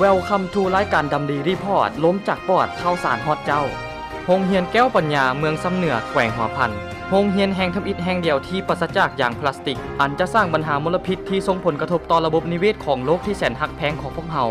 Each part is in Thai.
Welcome to รายการดำดีรีพอร์ตล้มจากปอดข่าวสารฮอดเจ้าโรงเรียนแก้วปัญญาเมืองซ้ำเหนือแขวงหัวพันโรงเรียนแห่งทำอิฐแห่งเดียวที่ปราศจากยางพลาสติกอันจะสร้างปัญหามลพิษที่ส่งผลกระทบต่อระบบนิเวศของโลกที่แสนหักแพงของพวกเรา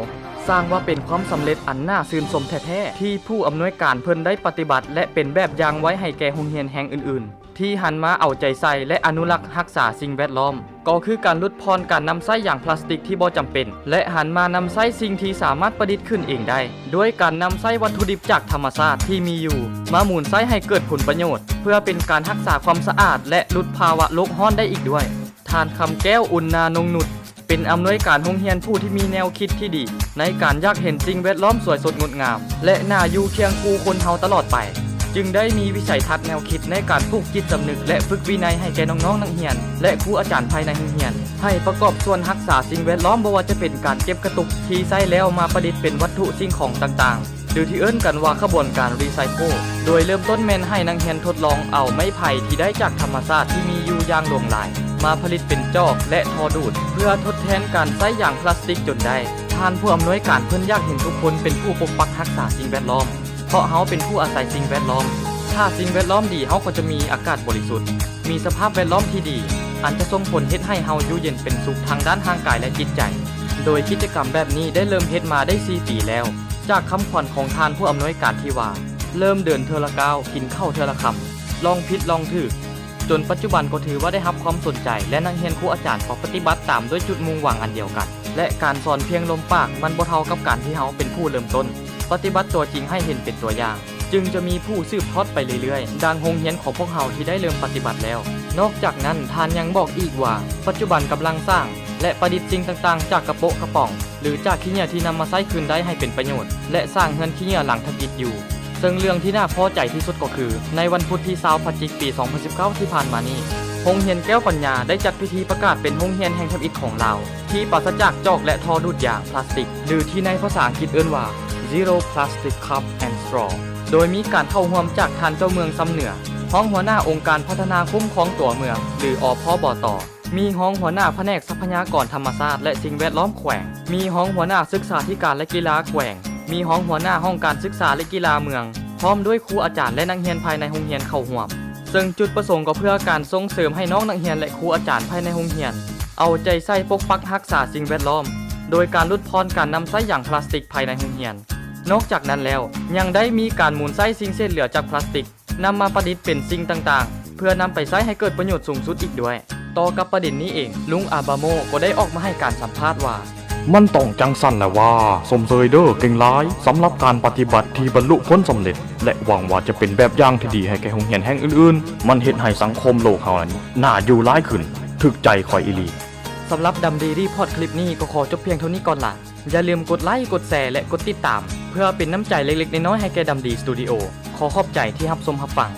สร้างว่าเป็นความสำเร็จอันน่าชื่นชมแท้ๆที่ผู้อำนวยการเพิ่นได้ปฏิบัติและเป็นแบบอย่างไว้ให้แก่โรงเรียนแห่งอื่นๆที่หันมาเอาใจใส่และอนุรักษ์รักษาสิ่งแวดล้อมก็คือการลดพรการนำใช้ยางพลาสติกที่บ่จำเป็นและหันมานำใช้สิ่งที่สามารถประดิษฐ์ขึ้นเองได้ด้วยการนำใช้วัตถุดิบจากธรรมชาติที่มีอยู่มาหมุนใช้ให้เกิดผลประโยชน์เพื่อเป็นการรักษาความสะอาดและลดภาวะโลกร้อนได้อีกด้วยท่านคำแก้วอุ่นนานงนุชเป็นอำนวยการโรงเรียนผู้ที่มีแนวคิดที่ดีในการอยากเห็นสิ่งแวดล้อมสวยสดงดงามและน่าอยู่เคียงคู่คนเฮาตลอดไปจึงได้มีวิสัยทัศน์แนวคิดในการปลูกจิตสำนึกและฝึกวินัยให้แก่น้องๆนักเรียนและครูอาจารย์ภายในโรงเรียนให้ประกอบส่วนรักษาสิ่งแวดล้อมบ่ว่าจะเป็นการเก็บกระตุกที่ใช้แล้วมาประดิษฐ์เป็นวัตถุสิ่งของต่างๆหรือที่เอิ้นกันว่าขบวนการรีไซเคิลโดยเริ่มต้นแม่นให้นักเรียนทดลองเอาไม้ไผ่ที่ได้จากธรรมชาติที่มีอยู่อย่างหลวงหลายมาผลิตเป็นจอกและทอดูดเพื่อทดแทนการใช้ยางพลาสติกจนได้ท่านผู้อำนวยการเพิ่นอยากเห็นทุกคนเป็นผู้ปกปักรักษาสิ่งแวดล้อมเพราะเฮาเป็นผู้อาศัยสิ่งแวดล้อมถ้าสิ่งแวดล้อมดีเฮาก็จะมีอากาศบริสุทธิ์มีสภาพแวดล้อมที่ดีอันจะส่งผลเฮ็ดให้เฮาอยู่เย็นเป็นสุขทางด้านร่างกายและจิตใจโดยกิจกรรมแบบนี้ได้เริ่มเฮ็ดมาได้4ปีแล้วจากคำขวัญของท่านผู้อำนวยการที่ว่าเริ่มเดินเทอละก้าวกินข้าวเทอละคำลองผิดลองถูกจนปัจจุบันก็ถือว่าได้รับความสนใจและนักเรียนครูอาจารย์ก็ปฏิบัติตามด้วยจุดมุ่งหวังอันเดียวกันและการสอนเพียงลมปากมันบ่เท่ากับการที่เฮาเป็นผู้เริ่มต้นปฏิบัติตัวจริงให้เห็นเป็นตัวอย่างจึงจะมีผู้สืบทอดไปเรื่อยๆดังโรงเรียนของพวกเฮาที่ได้เริ่มปฏิบัติแล้วนอกจากนั้นท่านยังบอกอีกว่าปัจจุบันกำลังสร้างและประดิษฐ์สิ่งต่างๆจากกระโปะกระป๋องหรือจากขี้เหงื่อที่นำมาใช้คืนได้ให้เป็นประโยชน์และสร้างเงินขี้เหงื่อหลังทำอิฐอยู่ซึ่งเรื่องที่น่าพอใจที่สุดก็คือในวันพุธที่20พฤศจิกายนปี2019ที่ผ่านมานี้โรงเรียนแก้วปัญญาได้จัดพิธีประกาศเป็นโรงเรียนแห่งทำอิฐของลาวที่ปราศจากจอกและทอดูดยางพลาสติกหรือที่ในภาษาอังกฤษเอิ้นว่า Zero Plastic Cup and Straw โดยมีการเข้าร่วมจากท่านเจ้าเมืองซ้ำเหนือห้องหัวหน้าองค์การพัฒนาคุ้มครองตัวเมืองหรืออพบต.มีห้องหัวหน้าแผนกทรัพยากรธรรมชาติและสิ่งแวดล้อมแขวงมีห้องหัวหน้าศึกษาธิการและกีฬาแขวงมีห้องหัวหน้าห้องการศึกษาและกีฬาเมืองพร้อมด้วยครูอาจารย์และนักเรียนภายในโรงเรียนเข้าร่วมซึ่งจุดประสงค์ก็เพื่อการส่งเสริมให้น้องนักเรียนและครูอาจารย์ภายในโรงเรียนเอาใจใส่ปกปักรักษาสิ่งแวดล้อมโดยการลดพรการนำใช้ยางพลาสติกภายในโรงเรียนนอกจากนั้นแล้วยังได้มีการหมุนใช้สิ่งเศษเหลือจากพลาสติกนำมาประดิษฐ์เป็นสิ่งต่างๆเพื่อนำไปใช้ให้เกิดประโยชน์สูงสุดอีกด้วยต่อกับประเด็นนี้เองลุงอาบาโมก็ได้ออกมาให้การสัมภาษณ์ว่ามันต้องจังสั่นแหละว่าสมเสยเด้อเก่งหลายสำหรับการปฏิบัติที่บรรลุผลสำเร็จและหวังว่าจะเป็นแบบอย่างที่ดีให้แก่โรงเรียนแห่งอื่นๆมันเฮ็ดให้สังคมโลกเฮานั้นน่าอยู่หลายขึ้นถึกใจข่อยอีหลีสำหรับดำดีรีพอร์ตคลิปนี้ก็ขอจบเพียงเท่านี้ก่อนล่ะอย่าลืมกดไลค์กดแชร์และกดติดตามเพื่อเป็นน้ำใจเล็กๆน้อยๆให้แก่ดำดีสตูดิโอขอขอบใจที่รับชมรับฟัง